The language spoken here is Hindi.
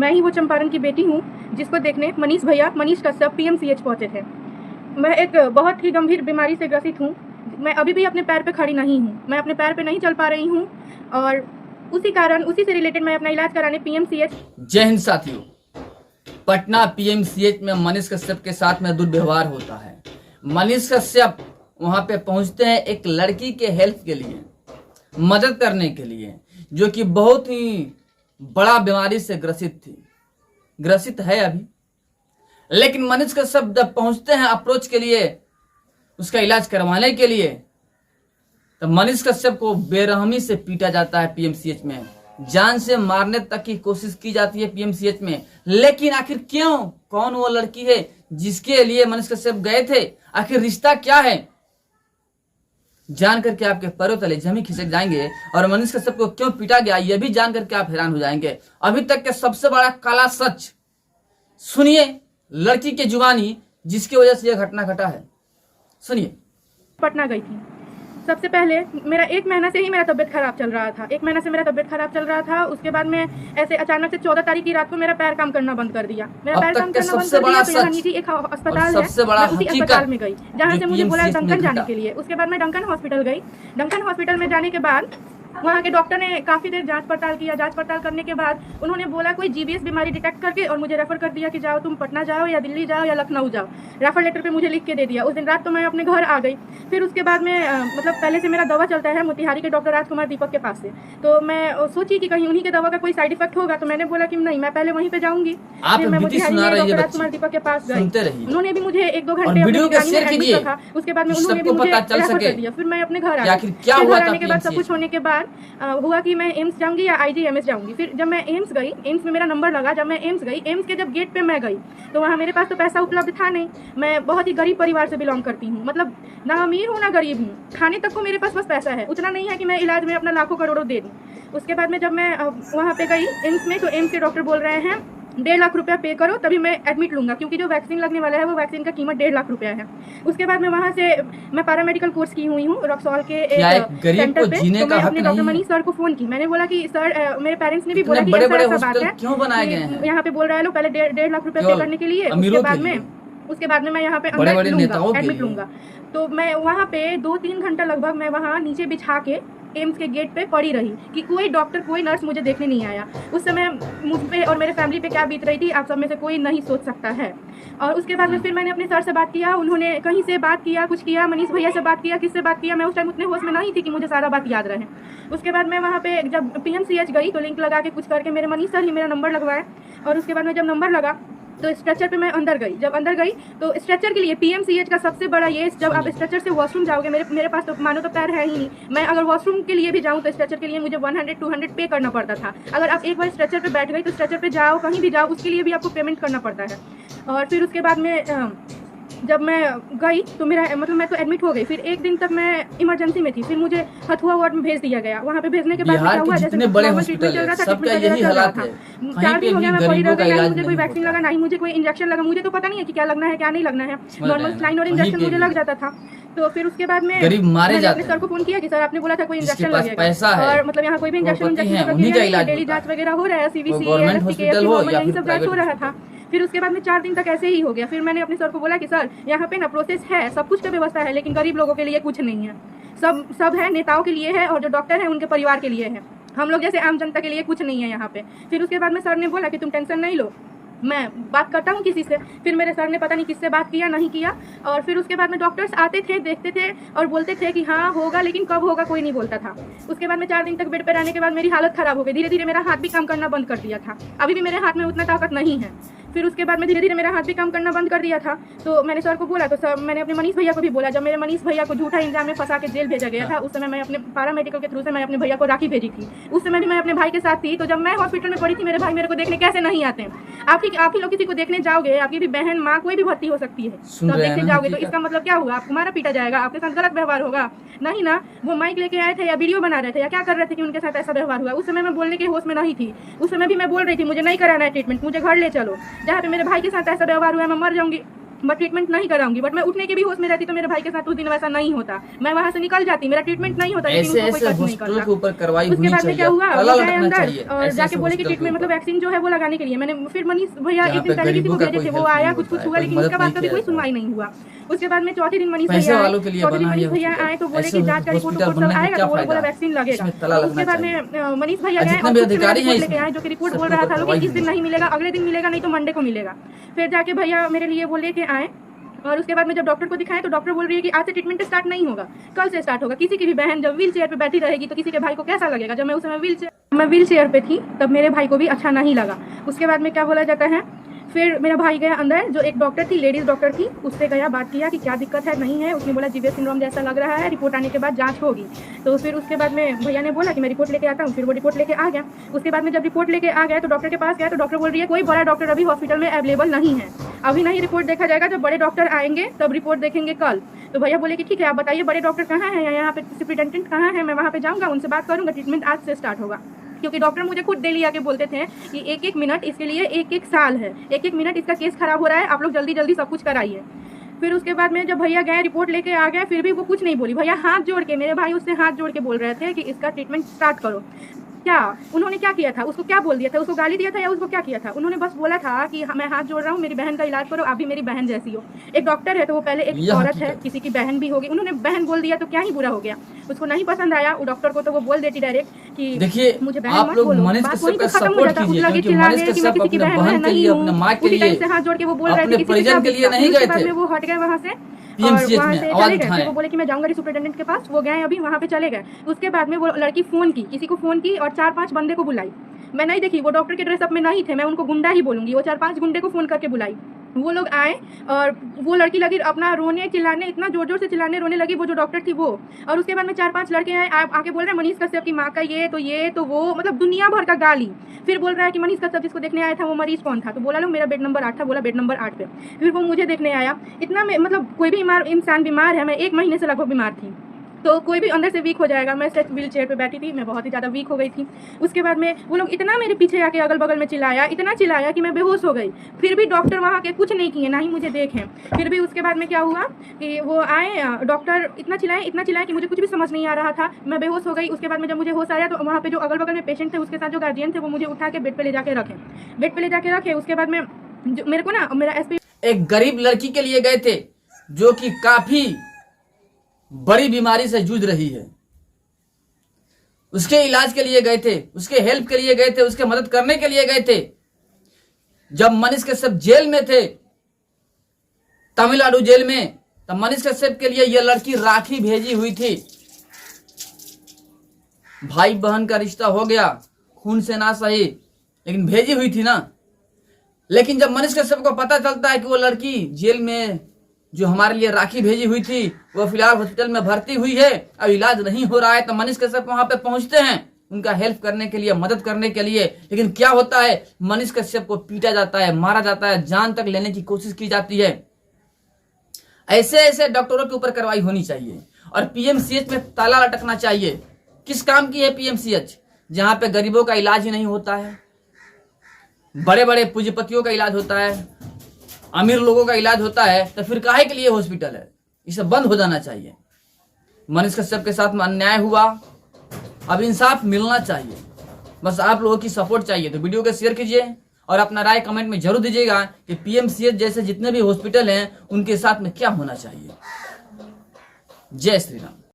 मैं ही वो चंपारण की बेटी हूँ जिसको देखने मनीष कश्यप पीएमसीएच पहुँचे थे। मैं एक बहुत ही गंभीर बीमारी से ग्रसित हूँ। मैं अभी भी अपने पैर पे खड़ी नहीं हूँ, मैं अपने पैर पे नहीं चल पा रही हूँ और उसी से रिलेटेड मैं अपना इलाज कराने पीएमसीएच। जय हिंद साथियों, पटना पीएमसीएच में मनीष कश्यप के साथ में दुर्व्यवहार होता है। मनीष कश्यप वहां पे पहुंचते हैं एक लड़की के हेल्प के लिए, मदद करने के लिए, जो कि बहुत ही बड़ा बीमारी से ग्रसित है अभी। लेकिन मनीष कश्यप जब पहुंचते हैं अप्रोच के लिए, उसका इलाज करवाने के लिए, तो मनीष कश्यप को बेरहमी से पीटा जाता है पीएमसीएच में, जान से मारने तक की कोशिश की जाती है पीएमसीएच में। लेकिन आखिर क्यों, कौन वो लड़की है जिसके लिए मनीष कश्यप गए थे, आखिर रिश्ता क्या है, जान करके आपके पैरों तले जमी खिसक जाएंगे। और मनीष कश्यप को क्यों पीटा गया यह भी जान करके आप हैरान हो जाएंगे। अभी तक के सबसे बड़ा काला सच सुनिए, लड़की के जुबानी, जिसकी वजह से यह घटना घटा है। सुनिए। पटना गई थी। सबसे पहले मेरा 1 महीना से ही मेरा तबियत खराब चल रहा था। 1 महीना से मेरा तबियत खराब चल रहा था। उसके बाद में ऐसे अचानक से 14 तारीख की रात को मेरा पैर काम करना बंद कर दिया। मेरा पैर काम करना बंद कर दिया तो यहाँ निजी एक अस्पताल है, मैं उसी अस्पताल में गई जहाँ से मुझे बोला डंकन जाने के लिए। उसके बाद मैं डंकन हॉस्पिटल गई। डंकन हॉस्पिटल में जाने के बाद वहाँ के डॉक्टर ने काफ़ी देर जांच पड़ताल किया। जांच पड़ताल करने के बाद उन्होंने बोला कोई जीबीएस बीमारी डिटेक्ट करके और मुझे रेफर कर दिया कि जाओ तुम पटना जाओ या दिल्ली जाओ या लखनऊ जाओ। रेफर लेटर पे मुझे लिख के दे दिया। उस दिन रात तो मैं अपने घर आ गई। फिर उसके बाद में मतलब पहले से मेरा दवा चलता है मोतिहारी के डॉक्टर राजकुमार दीपक के पास से, तो मैं सोची कि कहीं उन्हीं के दवा का कोई साइड इफेक्ट होगा, तो मैंने बोला कि नहीं, मैं पहले वहीं पे जाऊंगी। फिर मैं मोतिहारी में डॉक्टर राजकुमार दीपक के पास गई। उन्होंने भी मुझे 1-2 घंटे रखा। उसके बाद में उन्होंने भी मुझे रेफर कर दिया। फिर मैं अपने घर आ गई। घर आने के बाद सब कुछ होने के बाद हुआ कि मैं एम्स जाऊंगी या आईजीएमएस जाऊंगी। फिर जब मैं एम्स गई, एम्स में मेरा नंबर लगा। जब मैं एम्स गई, एम्स के जब गेट पे मैं गई तो वहाँ मेरे पास तो पैसा उपलब्ध था नहीं। मैं बहुत ही गरीब परिवार से बिलोंग करती हूँ, मतलब ना अमीर हूँ ना गरीब हूँ। खाने तक को मेरे पास बस पैसा है, उतना नहीं है कि मैं इलाज में अपना लाखों करोड़ों दे दूँ। उसके बाद में जब मैं वहाँ पे गई एम्स में, तो एम्स के डॉक्टर बोल रहे हैं 1.5 लाख रुपया पे करो तभी मैं एडमिट लूंगा, क्योंकि जो वैक्सीन लगने वाला है वो वैक्सीन का कीमत 1.5 लाख रुपया है। उसके बाद में वहाँ से मैं पैरामेडिकल कोर्स की हुई हूँ रक्सौल के एक सेंटर पे। तो मैं अपने डॉक्टर मनीष सर को फोन की। मैंने बोला कि सर, मेरे पेरेंट्स ने भी बोला कि ऐसा बात है, क्यों बनाए गए हैं यहाँ पे बोल रहे हैं लोग पहले 1.5 लाख रुपया पे करने के लिए, उसके बाद में मैं यहाँ पे अंदर एडमिट लूंगा। तो मैं वहाँ पे 2-3 घंटा लगभग मैं वहाँ नीचे बिछा के एम्स के गेट पे पड़ी रही कि कोई डॉक्टर कोई नर्स मुझे देखने नहीं आया। उस समय मुझ पे और मेरे फैमिली पे क्या बीत रही थी आप सब में से कोई नहीं सोच सकता है। और उसके बाद में फिर मैंने अपने सर से बात किया। उन्होंने कहीं से बात किया, कुछ किया, मनीष भैया से बात किया, किससे बात किया, मैं उस टाइम उतने होश में नहीं थी कि मुझे सारा बात याद रहे। उसके बाद मैं वहाँ पे जब पीएमसीएच गई तो लिंक लगा के कुछ करके मेरे मनीष सर ही मेरा नंबर लगवाए। और उसके बाद में जब नंबर लगा तो स्ट्रेचर पे मैं अंदर गई। जब अंदर गई तो स्ट्रेचर के लिए पीएमसीएच का सबसे बड़ा ये, जब आप स्ट्रेचर से वॉशरूम जाओगे, मेरे पास तो मानो तो पैर है ही नहीं। मैं अगर वॉशरूम के लिए भी जाऊँ तो स्ट्रेचर के लिए मुझे 100-200 पे करना पड़ता था। अगर आप एक बार स्ट्रेचर पे बैठ गई तो स्ट्रेचर पे जाओ, कहीं भी जाओ, उसके लिए भी आपको पेमेंट करना पड़ता है। और फिर उसके बाद में जब मैं गई तो मेरा मतलब मैं तो एडमिट हो गई। फिर 1 दिन तक मैं इमरजेंसी में थी। फिर मुझे हथुआ वार्ड में भेज दिया गया। वहाँ पे भेजने के बाद क्या हुआ, जैसे बड़े हॉस्पिटल है, सबका यही हालत है। 4 दिन हो गया मैं पड़ी रह गई, मुझे कोई वैक्सीन लगा, नहीं मुझे कोई इंजेक्शन लगा। मुझे तो पता नहीं है कि क्या लगना है क्या नहीं लगना है। नॉर्मल स्लाइन और इंजेक्शन मुझे लग जाता था। तो फिर उसके बाद में गरीब मारे जाते हैं। सर को फोन किया कि सर आपने बोला था कोई इंजेक्शन लगेगा, और मतलब यहाँ कोई भी इंजेक्शन डेली जांच वगैरह हो रहा है, सीवीसी यही सब जांच हो रहा था। फिर उसके बाद में 4 दिन तक ऐसे ही हो गया। फिर मैंने अपने सर को बोला कि सर यहाँ पे ना प्रोसेस है, सब कुछ का व्यवस्था है, लेकिन गरीब लोगों के लिए कुछ नहीं है। सब है, नेताओं के लिए है और जो डॉक्टर है उनके परिवार के लिए है। हम लोग जैसे आम जनता के लिए कुछ नहीं है यहाँ पे। फिर उसके बाद में सर ने बोला कि तुम टेंशन नहीं लो, मैं बात करता हूँ किसी से। फिर मेरे सर ने पता नहीं किससे बात किया, नहीं किया। और फिर उसके बाद में डॉक्टर्स आते थे, देखते थे और बोलते थे कि हाँ होगा, लेकिन कब होगा कोई नहीं बोलता था। उसके बाद में 4 दिन तक बेड पर रहने के बाद मेरी हालत खराब हो गई। धीरे धीरे मेरा हाथ भी काम करना बंद कर दिया था। अभी भी मेरे हाथ में उतना ताकत नहीं है। फिर उसके बाद में धीरे धीरे मेरा हाथ भी काम करना बंद कर दिया था। तो मैंने सर को बोला, तो सर मैंने अपने मनीष भैया को भी बोला। जब मेरे मनीष भैया को झूठा इल्जाम में फंसा के जेल भेजा गया था, उस समय मैं अपने पैरामेडिकल के थ्रू से मैं अपने भैया को राखी भेजी थी। उस समय भी मैं अपने भाई के साथ थी। तो जब मैं हॉस्पिटल में पड़ी थी, मेरे भाई मेरे को देखने कैसे नहीं आते हैं। आप ही लोग किसी को देखने जाओगे, आपकी भी बहन माँ कोई भी भर्ती हो सकती है, तो देखने जाओगे तो इसका मतलब क्या हुआ, आपको मारा पीटा जाएगा, आपके साथ गलत व्यवहार होगा। नहीं ना, वो माइक लेके आए थे या वीडियो बना रहे थे या क्या कर रहे थे कि उनके साथ ऐसा व्यवहार हुआ। उस समय मैं बोलने के होश में नहीं थी। उस समय भी मैं बोल रही थी मुझे नहीं कराना है ट्रीटमेंट, मुझे घर ले चलो। जहाँ पे मेरे भाई के साथ ऐसा व्यवहार हुआ मैं मर जाऊंगी। बट ट्रीटमेंट नहीं कराऊंगी। बट मैं उठने के भी होश में रहती तो मेरे भाई के साथ उस दिन वैसा नहीं होता, मैं वहां से निकल जाती, मेरा ट्रीटमेंट नहीं होता, लेकिन ऐसे उनको कोई ऐसे कष्ट नहीं हॉस्पिटल के ऊपर करता। कार्रवाई उसके होनी बाद में क्या चाहिए, हुआ, ताला वो गए लटकना अंदर चाहिए और ऐसे जाके ऐसे बोले कि हॉस्पिटल के ट्रीटमेंट मतलब ऊपर, वैक्सीन जो है वो लगाने के लिए मैंने फिर मनीष भैया जहाँ एक दिन पे पहले किसी गरीबों को का भेजे कोई थे, वो हेल्प आया नहीं कुछ होता कुछ है, हुआ, कोई लेकिन मदद उसके बाद नहीं कभी किया कोई जाता है। सुनवाई नहीं हुआ। उसके बाद में चौथे दिन मनीष पैसे भैया आए, वालों के लिए चौथे दिन बना है मनीष भैया हॉस्पिटल, आए तो बोले ऐसे कि जांच का रिपोर्ट हॉस्पिटल सब बनने का आएगा, क्या तो वो लोग बोला फायदा, वैक्सीन लगेगा। इसमें ताला तो लगना उसके बाद चाहिए। में मनीष भैया और गए जितने और भी खुद से मेरा अधिकारी हैं रिपोर्ट लेके इसमें, आए, जो कि रिपोर्ट बोल सबके रहा ऊपर था लोग कार्रवाई कि इस दिन होनी नहीं मिलेगा, अगले दिन मिलेगा, नहीं तो मंडे को मिलेगा। फिर जाके भैया मेरे लिए वो लेके आए और उसके बाद में जब डॉक्टर को दिखाएं तो डॉक्टर बोल रही है कि आज से ट्रीटमेंट स्टार्ट नहीं होगा, कल से स्टार्ट होगा। किसी की भी बहन जब व्हील चेयर पे बैठी रहेगी तो किसी के भाई को कैसा लगेगा। जब मैं उस समय व्हील चेयर पे थी तब मेरे भाई को भी अच्छा नहीं लगा। उसके बाद में क्या बोला जाता है, फिर मेरा भाई गया अंदर, जो एक डॉक्टर थी, लेडीज डॉक्टर थी, उससे गया, बात किया कि क्या दिक्कत है, नहीं है। उसने बोला जीवियस सिंड्रोम जैसा लग रहा है, रिपोर्ट आने के बाद जांच होगी। तो फिर उसके बाद में भैया ने बोला कि मैं रिपोर्ट लेके आता हूँ, फिर वो रिपोर्ट लेके आ गया। उसके बाद में जब रिपोर्ट लेके आ गया तो डॉक्टर के पास गया तो डॉक्टर बोल रही है कोई बड़ा डॉक्टर अभी हॉस्पिटल में अवेलेबल नहीं है, अभी नहीं रिपोर्ट देखा जाएगा, जब बड़े डॉक्टर आएंगे तब रिपोर्ट देखेंगे कल। तो भैया बोले कि ठीक है, आप बताइए बड़े डॉक्टर कहाँ हैं, यहाँ पे सुपरिटेंडेंट कहाँ है, मैं वहाँ पे जाऊँगा, उनसे बात करूँगा, ट्रीटमेंट आज से स्टार्ट होगा। क्योंकि डॉक्टर मुझे खुद डेली आके बोलते थे कि एक एक मिनट इसके लिए एक एक साल है, एक एक मिनट इसका केस खराब हो रहा है, आप लोग जल्दी जल्दी सब कुछ कराइए। फिर उसके बाद में जब भैया गए रिपोर्ट लेके आ गए, फिर भी वो कुछ नहीं बोली। भैया हाथ जोड़ के, मेरे भाई उससे हाथ जोड़ के बोल रहे थे कि इसका ट्रीटमेंट स्टार्ट करो। क्या उन्होंने क्या किया था, उसको क्या बोल दिया था, उसको गाली दिया था या उसको क्या किया था? उन्होंने बस बोला था कि मैं हाथ जोड़ रहा हूँ, मेरी बहन का इलाज करो, आप भी मेरी बहन जैसी हो। एक डॉक्टर है तो वो पहले एक औरत है, किसी की बहन भी होगी, उन्होंने बहन बोल दिया तो क्या ही बुरा हो गया। उसको नहीं पसंद आया वो डॉक्टर को तो वो बोल देती डायरेक्ट कि देखिए मुझे बहन आप मत लोग बोलो, मनीष बात कश्यप वहीं का पे खत्म हो सपोर्ट जाता। कीजिए, उतला के क्योंकि मनीष चिल्लाने कि मैं कश्यप किसी की अपने बहन बहन के नहीं लिए, हूँ, अपने माँ के उसी टाइम लिए, से हाथ जोड़ के वो बोल रहे थे अपने कि किसी परिजन के लिए नहीं गए थे। वो हट गए वहाँ से और PMCH वहाँ में से आवाज चले गए। उठाएं। फिर वो बोले कि मैं जाऊंगा सुपरिटेंडेंट के पास, वो गए अभी वहाँ पे चले गए। उसके बाद में वो लड़की फोन की, किसी को फोन की और 4-5 बंदे को बुलाई। मैं नहीं देखी, वो डॉक्टर के ड्रेसअप में नहीं थे, मैं उनको गुंडा ही बोलूंगी। वो 4-5 गुंडे को फोन करके बुलाई, वो लोग आए और वो लड़की लगी अपना रोने चिल्लाने, इतना जोर जोर से चिल्लाने रोने लगी वो जो डॉक्टर थी वो। और उसके बाद में 4-5 लड़के आए, आके बोल रहे हैं मनीष कश्यप की माँ का ये तो वो, मतलब दुनिया भर का गाली। फिर बोल रहा है कि मनीष कश्यप जिसको देखने आया था वो मरीज कौन था, तो बोला लो मेरा बेड नंबर 8 था, बोला बेड नंबर 8 पे। फिर वो मुझे देखने आया। इतना मतलब कोई भी इंसान बीमार है, मैं 1 महीने से लगभग बीमार थी, तो कोई भी अंदर से वीक हो जाएगा। मैं सिर्फ व्हील चेयर पे बैठी थी, मैं बहुत ही ज़्यादा वीक हो गई थी। उसके बाद में वो लोग इतना मेरे पीछे आके अगल बगल में चिल्लाया, इतना चिल्लाया कि मैं बेहोश हो गई। फिर भी डॉक्टर वहाँ के कुछ नहीं किए, ना ही मुझे देखें। फिर भी उसके बाद में क्या हुआ कि वो आए, डॉक्टर इतना चिल्लाए कि मुझे कुछ भी समझ नहीं आ रहा था, मैं बेहोश हो गई। उसके बाद में जब मुझे होश आया तो वहाँ पे जो अगल बगल में पेशेंट थे, उसके साथ जो गार्जियन थे, वो मुझे उठा के बेड पे ले जाके रखे। उसके बाद में मेरे को ना मेरा एसपी एक गरीब लड़की के लिए गए थे जो कि काफी बड़ी बीमारी से जूझ रही है, उसके इलाज के लिए गए थे, उसके हेल्प के लिए गए थे, उसके मदद करने के लिए गए थे। जब मनीष कश्यप जेल में थे, तमिलनाडु जेल में, तब मनीष कश्यप के लिए यह लड़की राखी भेजी हुई थी। भाई बहन का रिश्ता हो गया, खून से ना सही, लेकिन भेजी हुई थी ना। लेकिन जब मनीष कश्यप को पता चलता है कि वो लड़की जेल में जो हमारे लिए राखी भेजी हुई थी वो फिलहाल हॉस्पिटल में भर्ती हुई है, अब इलाज नहीं हो रहा है, तो मनीष कश्यप वहां पे पहुंचते हैं उनका हेल्प करने के लिए, मदद करने के लिए। लेकिन क्या होता है, मनीष कश्यप को पीटा जाता है, मारा जाता है, जान तक लेने की कोशिश की जाती है। ऐसे ऐसे डॉक्टरों के ऊपर कार्रवाई होनी चाहिए और पीएमसीएच में ताला लटकना चाहिए। किस काम की है पीएमसीएच, जहां पे गरीबों का इलाज ही नहीं होता है, बड़े बड़े पूंजीपतियों का इलाज होता है, अमीर लोगों का इलाज होता है, तो फिर काहे के लिए हॉस्पिटल है? इसे बंद हो जाना चाहिए। मनीष कश्यप के साथ में अन्याय हुआ, अब इंसाफ मिलना चाहिए। बस आप लोगों की सपोर्ट चाहिए, तो वीडियो को शेयर कीजिए और अपना राय कमेंट में जरूर दीजिएगा कि पीएमसीएच जैसे जितने भी हॉस्पिटल हैं उनके साथ में क्या होना चाहिए। जय श्री राम।